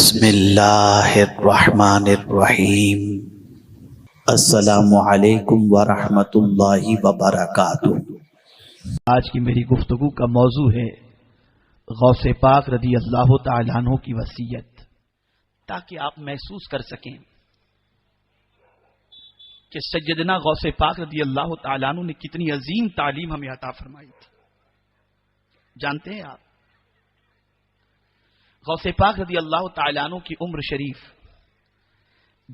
بسم اللہ الرحمن الرحیم۔ السلام علیکم ورحمۃ اللہ وبرکاتہ۔ آج کی میری گفتگو کا موضوع ہے غوث پاک رضی اللہ تعالیٰ عنہ کی وصیت، تاکہ آپ محسوس کر سکیں کہ سیدنا غوث پاک رضی اللہ تعالیٰ عنہ نے کتنی عظیم تعلیم ہمیں عطا فرمائی تھی۔ جانتے ہیں آپ غوث پاک رضی اللہ تعالیٰ عنہ کی عمر شریف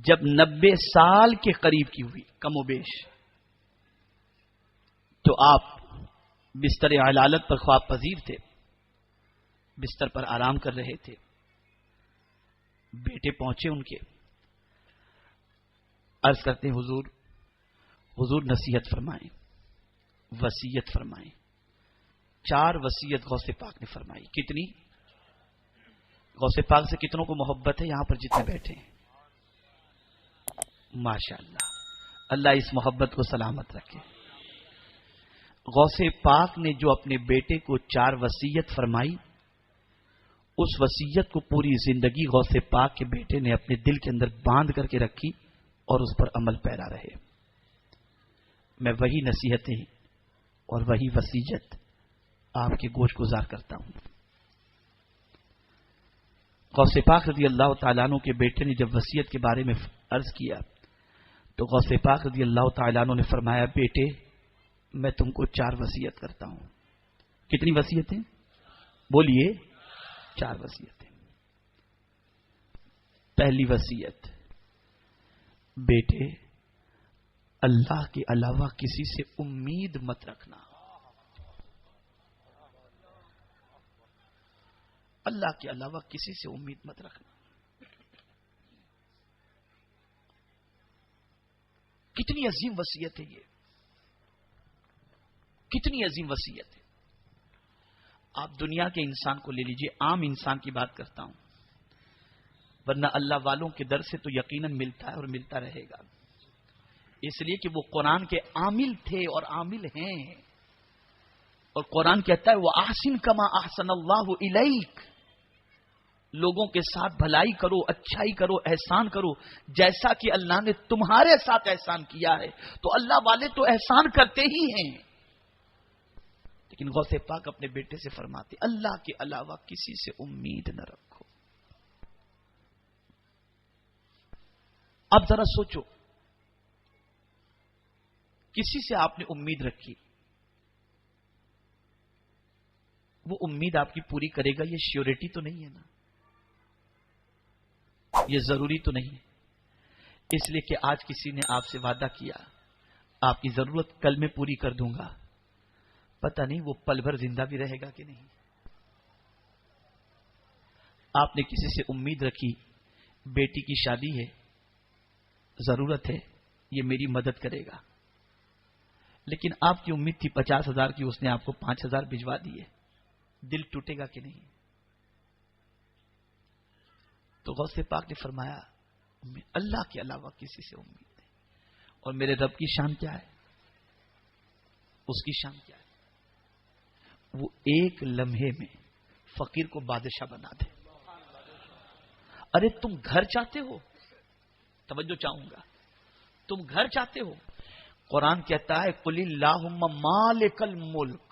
جب 90 سال کے قریب کی ہوئی کم و بیش، تو آپ بستر علالت پر خواب پذیر تھے، بستر پر آرام کر رہے تھے۔ بیٹے پہنچے ان کے، عرض کرتے ہیں حضور نصیحت فرمائیں، وصیت فرمائیں۔ 4 وصیت غوث پاک نے فرمائی۔ کتنی؟ غوث پاک سے کتنوں کو محبت ہے یہاں پر جتنے بیٹھے ہیں؟ ماشاءاللہ، اللہ اس محبت کو سلامت رکھے۔ غوث پاک نے جو اپنے بیٹے کو 4 وصیت فرمائی، اس وصیت کو پوری زندگی غوث پاک کے بیٹے نے اپنے دل کے اندر باندھ کر کے رکھی اور اس پر عمل پیرا رہے۔ میں وہی نصیحتیں اور وہی وصیت آپ کے گوش گزار کرتا ہوں۔ غوث پاک رضی اللہ تعالیٰ عنہ کے بیٹے نے جب وصیت کے بارے میں عرض کیا تو غوث پاک رضی اللہ تعالیٰ عنہ نے فرمایا، بیٹے میں تم کو 4 وصیت کرتا ہوں۔ کتنی وصیتیں؟ بولیے، 4 وصیتیں۔ پہلی وصیت، بیٹے اللہ کے علاوہ کسی سے امید مت رکھنا۔ اللہ کے علاوہ کسی سے امید مت رکھنا۔ کتنی عظیم وصیت ہے یہ، کتنی عظیم وصیت ہے۔ آپ دنیا کے انسان کو لے لیجئے، عام انسان کی بات کرتا ہوں، ورنہ اللہ والوں کے در سے تو یقیناً ملتا ہے اور ملتا رہے گا، اس لیے کہ وہ قرآن کے عامل تھے اور عامل ہیں، اور قرآن کہتا ہے وَأَحْسِن كَمَا أَحْسَنَ اللَّهُ إِلَيْكَ، لوگوں کے ساتھ بھلائی کرو، اچھائی کرو، احسان کرو جیسا کہ اللہ نے تمہارے ساتھ احسان کیا ہے۔ تو اللہ والے تو احسان کرتے ہی ہیں، لیکن غوث پاک اپنے بیٹے سے فرماتے اللہ کے علاوہ کسی سے امید نہ رکھو۔ اب ذرا سوچو، کسی سے آپ نے امید رکھی، وہ امید آپ کی پوری کرے گا، یہ شیورٹی تو نہیں ہے نا، یہ ضروری تو نہیں، اس لیے کہ آج کسی نے آپ سے وعدہ کیا آپ کی ضرورت کل میں پوری کر دوں گا، پتہ نہیں وہ پل بھر زندہ بھی رہے گا کہ نہیں۔ آپ نے کسی سے امید رکھی، بیٹی کی شادی ہے، ضرورت ہے، یہ میری مدد کرے گا، لیکن آپ کی امید تھی 50,000 کی، اس نے آپ کو 5,000 بھجوا دیے، دل ٹوٹے گا کہ نہیں؟ تو غوث پاک نے فرمایا اللہ کے علاوہ کسی سے امید نہیں، اور میرے رب کی شان کیا ہے، اس کی شان کیا ہے، وہ ایک لمحے میں فقیر کو بادشاہ بنا دے۔ ارے تم گھر چاہتے ہو، توجہ چاہوں گا، تم گھر چاہتے ہو، قرآن کہتا ہے قل اللہم مالک الملک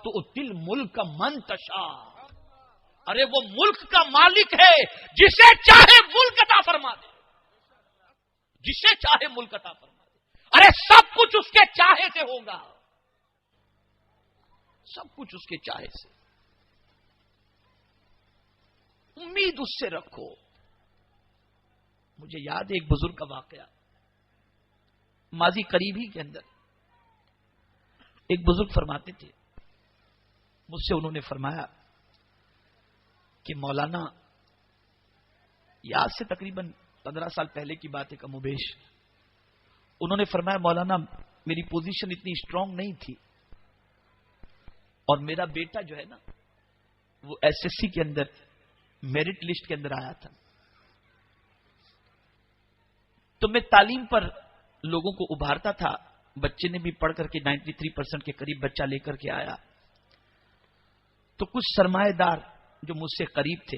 تؤتی الملک من تشاء، ارے وہ ملک کا مالک ہے جسے چاہے ملک عطا فرما دے، جسے چاہے ملک عطا فرما دے۔ ارے سب کچھ اس کے چاہے سے ہوگا، سب کچھ اس کے چاہے سے، امید اس سے رکھو۔ مجھے یاد ہے ایک بزرگ کا واقعہ، ماضی قریب ہی کے اندر ایک بزرگ فرماتے تھے، مجھ سے انہوں نے فرمایا کہ مولانا، یاد سے تقریباً 15 سال پہلے کی بات ہے کم و بیش، انہوں نے فرمایا مولانا میری پوزیشن اتنی اسٹرانگ نہیں تھی، اور میرا بیٹا جو ہے نا وہ SSC کے اندر میرٹ لسٹ کے اندر آیا تھا، تو میں تعلیم پر لوگوں کو ابھارتا تھا، بچے نے بھی پڑھ کر کے 93% کے قریب بچہ لے کر کے آیا، تو کچھ سرمایہ دار جو مجھ سے قریب تھے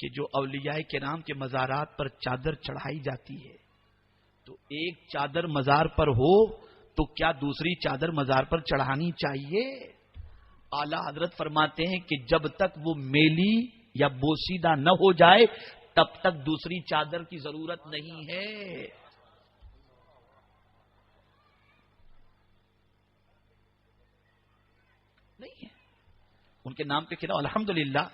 کہ جو اولیاء کرام کے مزارات پر چادر چڑھائی جاتی ہے تو ایک چادر مزار پر ہو تو کیا دوسری چادر مزار پر چڑھانی چاہیے؟ اعلی حضرت فرماتے ہیں کہ جب تک وہ میلی یا بوسیدہ نہ ہو جائے تب تک دوسری چادر کی ضرورت نہیں ہے. نہیں ہے ان کے نام پہ کھلا. الحمدللہ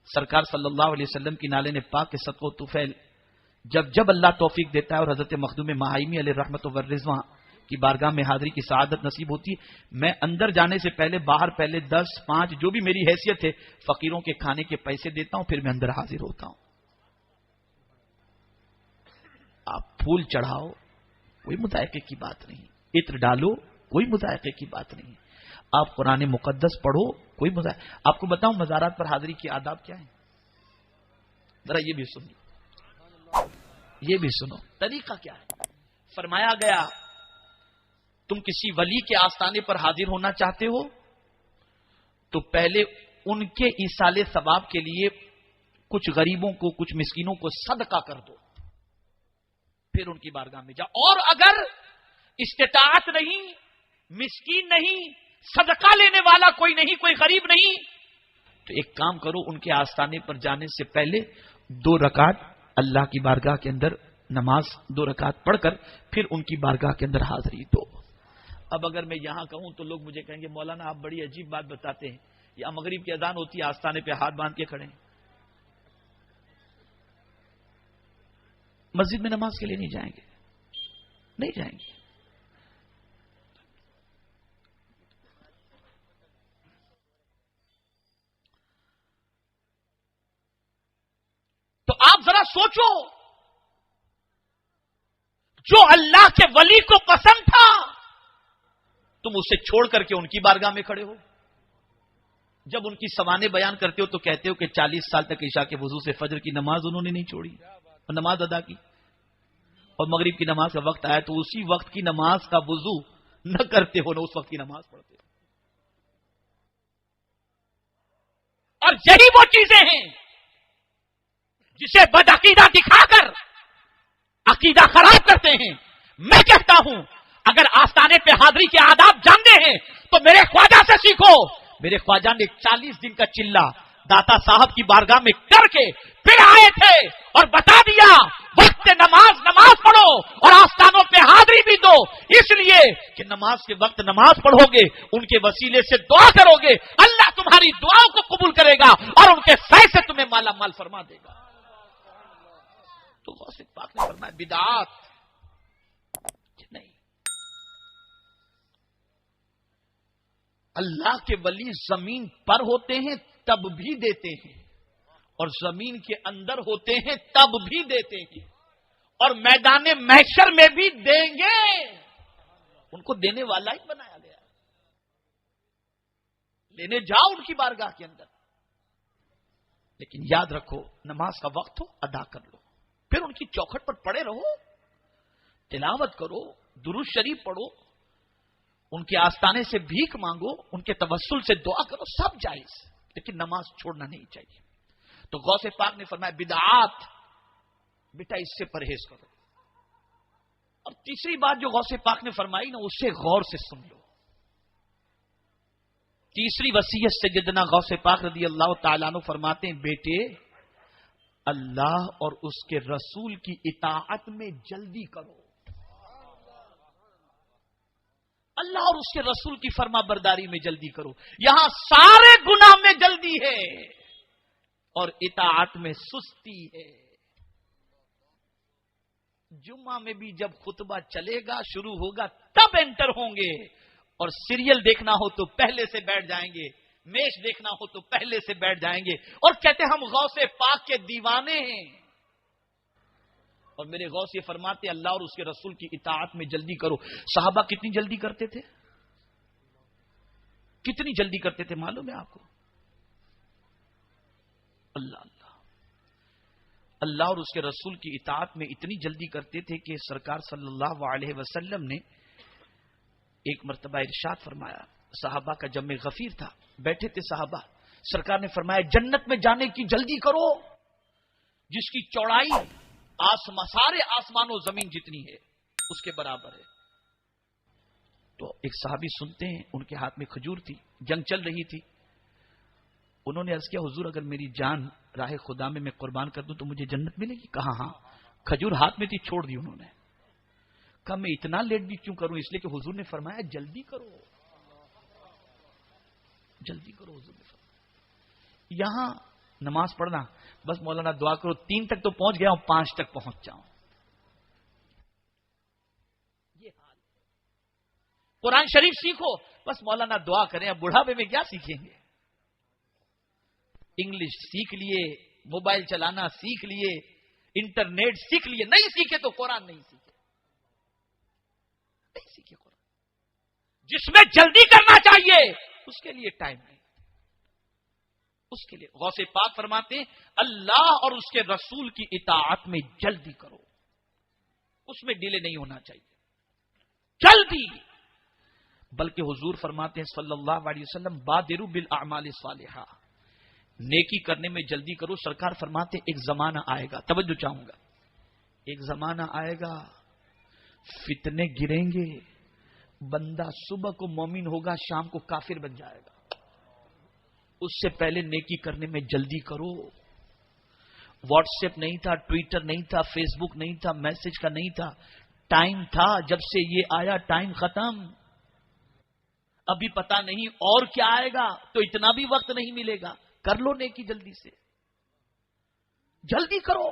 سرکار صلی اللہ علیہ وسلم کی نالے پاک کے صدقہ و طفیل جب اللہ توفیق دیتا ہے اور حضرت مخدوم مہائمی علیہ رحمت و رضوان کی بارگاہ میں حاضری کی سعادت نصیب ہوتی ہے، میں اندر جانے سے پہلے باہر پہلے 10 5 جو بھی میری حیثیت ہے فقیروں کے کھانے کے پیسے دیتا ہوں، پھر میں اندر حاضر ہوتا ہوں. آپ پھول چڑھاؤ کوئی مذائقے کی بات نہیں، عطر ڈالو کوئی مذائقے کی بات نہیں، آپ قرآن مقدس پڑھو کوئی مذائقہ. آپ کو بتاؤں مزارات پر حاضری کے آداب کیا ہیں؟ ذرا یہ بھی سنو، یہ بھی سنو طریقہ کیا ہے. فرمایا گیا تم کسی ولی کے آستانے پر حاضر ہونا چاہتے ہو تو پہلے ان کے ایصال ثواب کے لیے کچھ غریبوں کو کچھ مسکینوں کو صدقہ کر دو، پھر ان کی بارگاہ میں جاؤ. اور اگر استطاعت نہیں، مسکین نہیں، صدقہ لینے والا کوئی نہیں، کوئی غریب نہیں، تو ایک کام کرو ان کے آستانے پر جانے سے پہلے 2 رکعت اللہ کی بارگاہ کے اندر نماز 2 رکعت پڑھ کر پھر ان کی بارگاہ کے اندر حاضری دو. اب اگر میں یہاں کہوں تو لوگ مجھے کہیں گے مولانا آپ بڑی عجیب بات بتاتے ہیں، یا مغرب کی اذان ہوتی ہے آستانے پہ ہاتھ باندھ کے کھڑے ہیں، مسجد میں نماز کے لیے نہیں جائیں گے، نہیں جائیں گے. تو آپ ذرا سوچو، جو اللہ کے ولی کو پسند تھا تم اسے چھوڑ کر کے ان کی بارگاہ میں کھڑے ہو. جب ان کی سوانے بیان کرتے ہو تو کہتے ہو کہ 40 سال تک عشاء کے وضو سے فجر کی نماز انہوں نے نہیں چھوڑی اور نماز ادا کی، اور مغرب کی نماز کا وقت آیا تو اسی وقت کی نماز کا وضو نہ کرتے ہو، نہ اس وقت کی نماز پڑھتے ہو. اور یہی وہ چیزیں ہیں جسے بدعقیدہ دکھا کر عقیدہ خراب کرتے ہیں. میں کہتا ہوں اگر آستانے پہ حاضری کے آداب جانتے ہیں تو میرے خواجہ سے سیکھو. میرے خواجہ نے 40 دن کا چلہ داتا صاحب کی بارگاہ میں کر کے پھر آئے تھے اور بتا دیا وقت نماز پڑھو اور آستانوں پہ حاضری بھی دو، اس لیے کہ نماز کے وقت نماز پڑھو گے، ان کے وسیلے سے دعا کرو گے، اللہ تمہاری دعاؤں کو قبول کرے گا اور ان کے فیض سے تمہیں مالا مال فرما دے گا. تو غوث پاک نے فرمایا بدعات نہیں. اللہ کے ولی زمین پر ہوتے ہیں تب بھی دیتے ہیں، اور زمین کے اندر ہوتے ہیں تب بھی دیتے ہیں، اور میدان محشر میں بھی دیں گے. ان کو دینے والا ہی بنایا گیا. لینے جاؤ ان کی بارگاہ کے اندر، لیکن یاد رکھو نماز کا وقت ہو ادا کر لو، پھر ان کی چوکھٹ پر پڑے رہو، تلاوت کرو، درود شریف پڑھو، ان کے آستانے سے بھیک مانگو، ان کے توسل سے دعا کرو، سب جائز، لیکن نماز چھوڑنا نہیں چاہیے. تو غوث پاک نے فرمایا بدعات بیٹا اس سے پرہیز کرو. اور تیسری بات جو غوث پاک نے فرمائی نا اسے غور سے سن لو. تیسری وصیت سیدنا غوث پاک رضی اللہ تعالیٰ عنہ فرماتے ہیں بیٹے اللہ اور اس کے رسول کی اطاعت میں جلدی کرو. اللہ اور اس کے رسول کی فرما برداری میں جلدی کرو. یہاں سارے گناہ میں جلدی ہے اور اطاعت میں سستی ہے. جمعہ میں بھی جب خطبہ چلے گا شروع ہوگا تب انٹر ہوں گے، اور سیریل دیکھنا ہو تو پہلے سے بیٹھ جائیں گے، میچ دیکھنا ہو تو پہلے سے بیٹھ جائیں گے، اور کہتے ہم غوث پاک کے دیوانے ہیں. اور میرے غوث یہ فرماتے اللہ اور اس کے رسول کی اطاعت میں جلدی کرو. صحابہ کتنی جلدی کرتے تھے؟ کتنی جلدی کرتے تھے معلوم ہے آپ کو؟ اللہ اور اس کے رسول کی اطاعت میں اتنی جلدی کرتے تھے کہ سرکار صلی اللہ علیہ وسلم نے ایک مرتبہ ارشاد فرمایا. صحابہ کا جمع غفیر تھا، بیٹھے تھے صحابہ، سرکار نے فرمایا جنت میں جانے کی جلدی کرو. جس کی چوڑائی سارے آسمان و زمین جتنی ہے اس کے برابر ہے. تو ایک صحابی سنتے ہیں، ان کے ہاتھ میں کھجور تھی، جنگ چل رہی تھی. انہوں نے عرض کیا حضور اگر میری جان راہ خدا میں قربان کر دوں تو مجھے جنت ملے گی؟ کہا ہاں. کھجور ہاتھ میں تھی، چھوڑ دی انہوں نے. کہا میں اتنا لیٹ بھی کیوں کروں؟ اس لیے کہ حضور نے فرمایا جلدی کرو، جلدی کرو. حضور نے فرمایا یہاں نماز پڑھنا بس مولانا دعا کرو 3 تک تو پہنچ گیا ہوں، 5 تک پہنچ جاؤں. یہ حال. قرآن شریف سیکھو بس مولانا دعا کریں، اب بڑھاپے میں کیا سیکھیں گے؟ انگلش سیکھ لیے، موبائل چلانا سیکھ لیے، انٹرنیٹ سیکھ لیے، نہیں سیکھے تو قرآن نہیں سیکھے. نہیں سیکھے قرآن. جس میں جلدی کرنا چاہیے اس کے لیے ٹائم نہیں. اس کے لیے غوث پاک فرماتے ہیں اللہ اور اس کے رسول کی اطاعت میں جلدی کرو، اس میں ڈیلے نہیں ہونا چاہیے، جلدی. بلکہ حضور فرماتے ہیں صلی اللہ علیہ وسلم بادروا بالاعمال الصالحہ، نیکی کرنے میں جلدی کرو. سرکار فرماتے ہیں ایک زمانہ آئے گا، توجہ چاہوں گا، ایک زمانہ آئے گا فتنے گریں گے، بندہ صبح کو مومن ہوگا شام کو کافر بن جائے گا. اس سے پہلے نیکی کرنے میں جلدی کرو. واٹس ایپ نہیں تھا، ٹویٹر نہیں تھا، فیس بک نہیں تھا، میسج کا نہیں تھا. ٹائم تھا، جب سے یہ آیا ٹائم ختم. ابھی پتا نہیں اور کیا آئے گا، تو اتنا بھی وقت نہیں ملے گا. کر لو نیکی جلدی سے، جلدی کرو.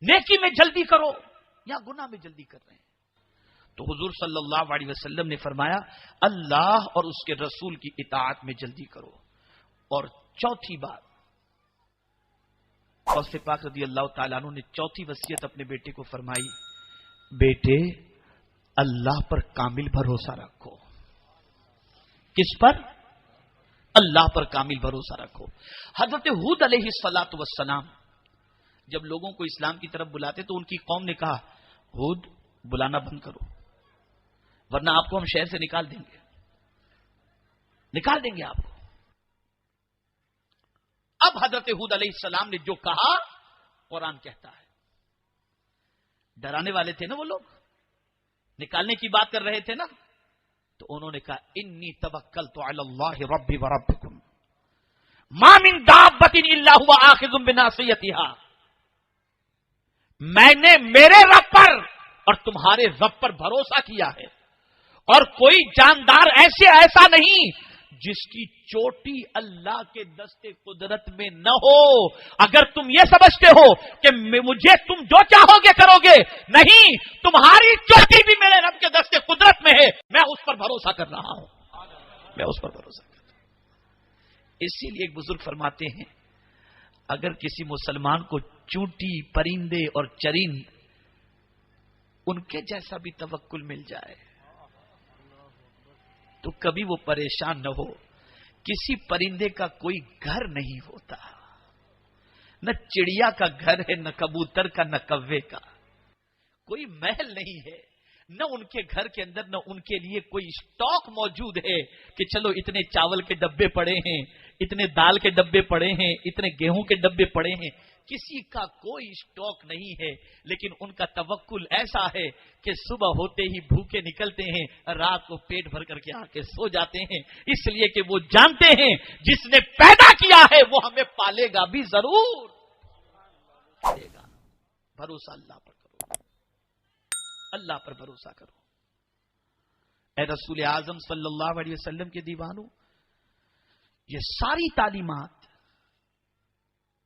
نیکی میں جلدی کرو یا گناہ میں جلدی کر رہے ہیں. تو حضور صلی اللہ علیہ وسلم نے فرمایا اللہ اور اس کے رسول کی اطاعت میں جلدی کرو. اور چوتھی بات، غوث پاک رضی اللہ تعالیٰ عنہ نے چوتھی وصیت اپنے بیٹے کو فرمائی، بیٹے اللہ پر کامل بھروسہ رکھو. کس پر؟ اللہ پر کامل بھروسہ رکھو. حضرت ہود علیہ الصلاۃ والسلام جب لوگوں کو اسلام کی طرف بلاتے تو ان کی قوم نے کہا ہود بلانا بند کرو ورنہ آپ کو ہم شہر سے نکال دیں گے، نکال دیں گے آپ کو. اب حضرت ہود علیہ السلام نے جو کہا قرآن کہتا ہے. ڈرانے والے تھے نا وہ لوگ، نکالنے کی بات کر رہے تھے نا، تو انہوں نے کہا انی توکلت علی اللہ ربی وربکم ما من دابۃ الا هو آخذ بناصیتها. میں نے میرے رب پر اور تمہارے رب پر بھروسہ کیا ہے، اور کوئی جاندار ایسا نہیں جس کی چوٹی اللہ کے دستے قدرت میں نہ ہو. اگر تم یہ سمجھتے ہو کہ مجھے تم جو چاہو گے کرو گے، نہیں، تمہاری چوٹی بھی میرے رب کے دستے قدرت میں ہے، میں اس پر بھروسہ کر رہا ہوں، میں اس پر بھروسہ کر رہا ہوں. اسی لیے ایک بزرگ فرماتے ہیں اگر کسی مسلمان کو چونٹی، پرندے اور چرند ان کے جیسا بھی توکل مل جائے تو کبھی وہ پریشان نہ ہو. کسی پرندے کا کوئی گھر نہیں ہوتا، نہ چڑیا کا گھر ہے، نہ کبوتر کا، نہ کوے کا. کوئی محل نہیں ہے، نہ ان کے گھر کے اندر نہ ان کے لیے کوئی اسٹاک موجود ہے کہ چلو اتنے چاول کے ڈبے پڑے ہیں، اتنے دال کے ڈبے پڑے ہیں، اتنے گیہوں کے ڈبے پڑے ہیں. کسی کا کوئی اسٹاک نہیں ہے، لیکن ان کا توکل ایسا ہے کہ صبح ہوتے ہی بھوکے نکلتے ہیں، رات کو پیٹ بھر کر کے آ کے سو جاتے ہیں، اس لیے کہ وہ جانتے ہیں جس نے پیدا کیا ہے وہ ہمیں پالے گا بھی ضرور. پالے گا. بھروسہ اللہ پر کرو، اللہ پر بھروسہ کرو. اے رسول اعظم صلی اللہ علیہ وسلم کے دیوانوں، یہ ساری تعلیمات،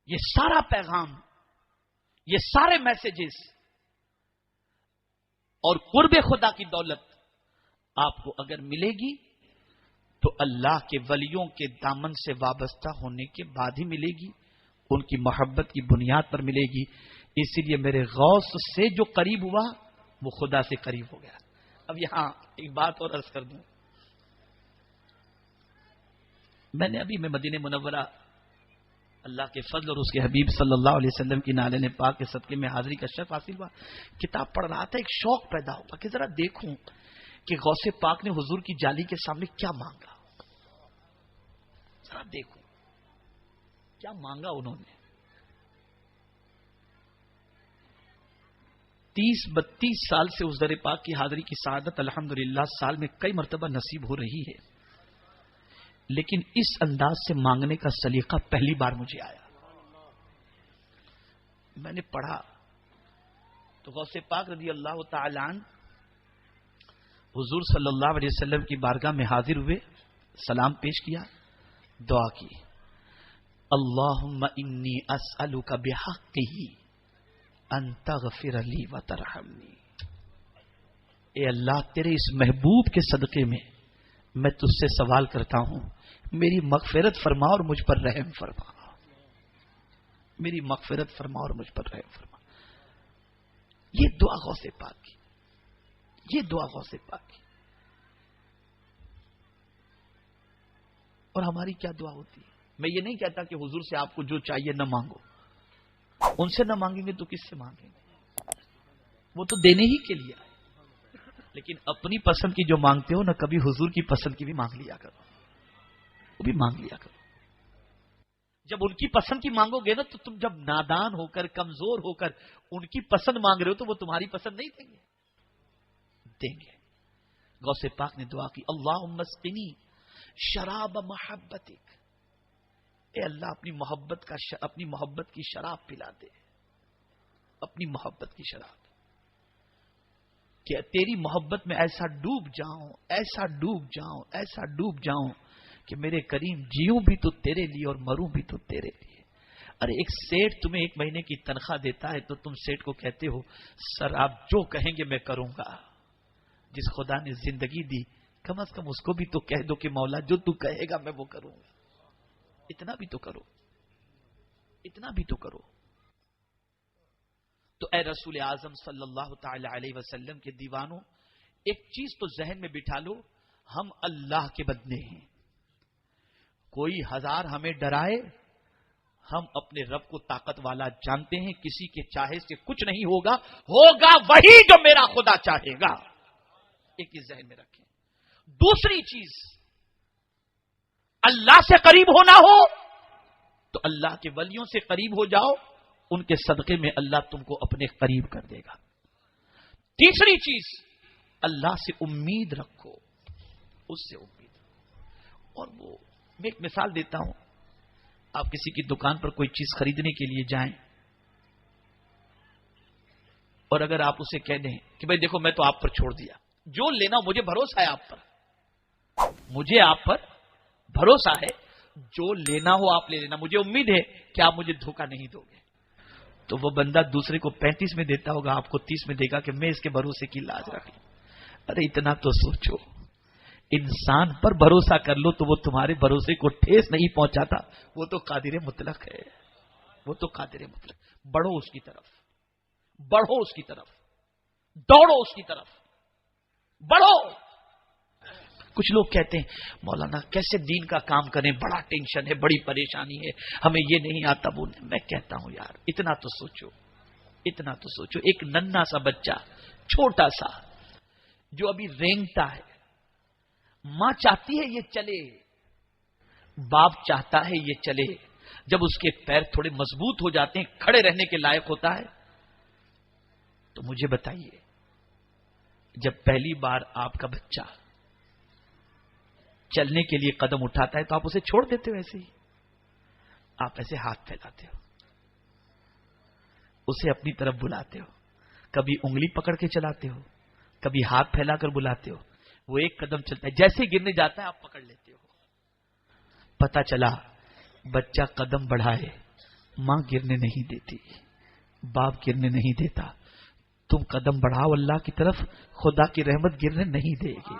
یہ سارا پیغام، یہ سارے میسیجز اور قرب خدا کی دولت آپ کو اگر ملے گی تو اللہ کے ولیوں کے دامن سے وابستہ ہونے کے بعد ہی ملے گی، ان کی محبت کی بنیاد پر ملے گی. اسی لیے میرے غوث سے جو قریب ہوا وہ خدا سے قریب ہو گیا. اب یہاں ایک بات اور عرض کر دوں، میں نے ابھی مدینہ منورہ اللہ کے فضل اور اس کے حبیب صلی اللہ علیہ وسلم کی نالین پاک کے صدقے میں حاضری کا شرف حاصل ہوا. کتاب پڑھ رہا تھا، ایک شوق پیدا ہوا کہ ذرا دیکھوں کہ غوث پاک نے حضور کی جالی کے سامنے کیا مانگا، ذرا دیکھوں کیا مانگا انہوں نے. 30-32 سال سے اس در پاک کی حاضری کی سعادت الحمدللہ سال میں کئی مرتبہ نصیب ہو رہی ہے، لیکن اس انداز سے مانگنے کا سلیقہ پہلی بار مجھے آیا۔ میں نے پڑھا تو غوث پاک رضی اللہ تعالی عنہ حضور صلی اللہ علیہ وسلم کی بارگاہ میں حاضر ہوئے، سلام پیش کیا، دعا کی، اللہم انی اسألک بحقہ ان تغفر لی وترحمنی۔ اے اللہ تیرے اس محبوب کے صدقے میں تجھ سے سوال کرتا ہوں، میری مغفرت فرما اور مجھ پر رحم فرما، میری مغفرت فرما اور مجھ پر رحم فرما۔ یہ دعا غوث پاک کی، یہ دعا غوث پاک کی۔ اور ہماری کیا دعا ہوتی ہے؟ میں یہ نہیں کہتا کہ حضور سے آپ کو جو چاہیے نہ مانگو، ان سے نہ مانگیں گے تو کس سے مانگیں گے؟ وہ تو دینے ہی کے لیے آئے، لیکن اپنی پسند کی جو مانگتے ہو نہ، کبھی حضور کی پسند کی بھی مانگ لیا کرو، وہ بھی مانگ لیا کرو۔ جب ان کی پسند کی مانگو گے نا تو تم جب نادان ہو کر کمزور ہو کر ان کی پسند مانگ رہے ہو تو وہ تمہاری پسند نہیں دیں گے، دیں گے۔ غوث پاک نے دعا کی، اللہم اسقنی شراب محبتک، اے اللہ اپنی محبت کی شراب پلا دے، اپنی محبت کی شراب، کہ تیری محبت میں ایسا ڈوب جاؤں، ایسا ڈوب جاؤں، ایسا ڈوب جاؤں کہ میرے کریم جیوں بھی تو تیرے لیے اور مروں بھی تو تیرے لیے۔ ارے ایک سیٹ تمہیں 1 مہینے کی تنخواہ دیتا ہے تو تم سیٹ کو کہتے ہو سر آپ جو کہیں گے میں کروں گا۔ جس خدا نے زندگی دی کم از کم اس کو بھی تو کہہ دو کہ مولا جو تو کہے گا میں وہ کروں گا، اتنا بھی تو کرو، اتنا بھی تو کرو۔ تو اے رسول اعظم صلی اللہ تعالی علیہ وسلم کے دیوانوں، ایک چیز تو ذہن میں بٹھا لو، ہم اللہ کے بندے ہیں۔ کوئی 1000 ہمیں ڈرائے، ہم اپنے رب کو طاقت والا جانتے ہیں، کسی کے چاہے سے کچھ نہیں ہوگا، ہوگا وہی جو میرا خدا چاہے گا۔ ایک چیز ذہن میں رکھیں۔ دوسری چیز، اللہ سے قریب ہونا ہو تو اللہ کے ولیوں سے قریب ہو جاؤ، ان کے صدقے میں اللہ تم کو اپنے قریب کر دے گا۔ تیسری چیز، اللہ سے امید رکھو، اس سے امید رکھو۔ اور وہ میں ایک مثال دیتا ہوں، آپ کسی کی دکان پر کوئی چیز خریدنے کے لیے جائیں اور اگر آپ اسے کہہ دیں کہ بھائی دیکھو میں تو آپ پر چھوڑ دیا، جو لینا مجھے بھروسہ ہے آپ پر، مجھے آپ پر بھروسہ ہے، جو لینا ہو آپ لے لینا، مجھے امید ہے کہ آپ مجھے دھوکہ نہیں دو گے، تو وہ بندہ دوسرے کو 35 میں دیتا ہوگا، آپ کو 30 میں دے گا کہ میں اس کے بھروسے کی لاج رکھ لوں۔ ارے اتنا تو سوچو، انسان پر بھروسہ کر لو تو وہ تمہارے بھروسے کو ٹھیس نہیں پہنچاتا، وہ تو قادر مطلق ہے، وہ تو قادر مطلق۔ بڑھو اس کی طرف، بڑھو اس کی طرف، دوڑو اس کی طرف، بڑھو۔ کچھ لوگ کہتے ہیں مولانا کیسے دین کا کام کریں، بڑا ٹینشن ہے، بڑی پریشانی ہے، ہمیں یہ نہیں آتا وہ نہیں۔ میں کہتا ہوں یار اتنا تو سوچو، اتنا تو سوچو۔ ایک ننھا سا بچہ، چھوٹا سا، جو ابھی رینگتا ہے، ماں چاہتی ہے یہ چلے، باپ چاہتا ہے یہ چلے، جب اس کے پیر تھوڑے مضبوط ہو جاتے ہیں، کھڑے رہنے کے لائق ہوتا ہے، تو مجھے بتائیے جب پہلی بار آپ کا بچہ چلنے کے لیے قدم اٹھاتا ہے تو آپ اسے چھوڑ دیتے ہو ایسے ہی؟ آپ ایسے ہاتھ پھیلاتے ہو، اسے اپنی طرف بلاتے ہو، کبھی انگلی پکڑ کے چلاتے ہو، کبھی ہاتھ پھیلا کر بلاتے ہو، وہ ایک قدم چلتا ہے، جیسے گرنے جاتا ہے آپ پکڑ لیتے ہو۔ پتا چلا بچہ قدم بڑھائے، ماں گرنے نہیں دیتی، باپ گرنے نہیں دیتا، تم قدم بڑھاؤ اللہ کی طرف، خدا کی رحمت گرنے نہیں دے گی،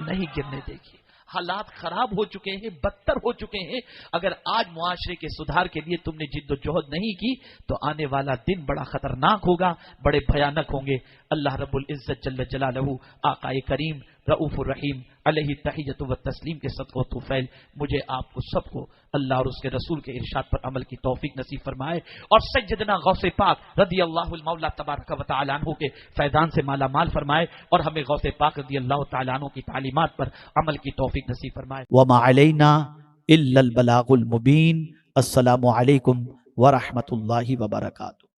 نہیں گرنے دے گی۔ حالات خراب ہو چکے ہیں، بدتر ہو چکے ہیں۔ اگر آج معاشرے کے سدھار کے لیے تم نے جد و جہد نہیں کی تو آنے والا دن بڑا خطرناک ہوگا، بڑے بھیانک ہوں گے۔ اللہ رب العزت جل جلالہ، آقا کریم رؤوف الرحیم علیہ تحیۃ و تسلیم کے صدقہ و طفیل مجھے آپ کو سب کو اللہ اور اس کے رسول کے ارشاد پر عمل کی توفیق نصیب فرمائے، اور سیدنا غوث پاک رضی اللہ المولا تبارک و تعالی عنہ کے فیضان سے مالا مال فرمائے، اور ہمیں غوث پاک رضی اللہ تعالی عنہ کی تعلیمات پر عمل کی توفیق نصیب فرمائے۔ وما علینا الا البلاغ المبین۔ السلام علیکم ورحمۃ اللہ وبرکاتہ۔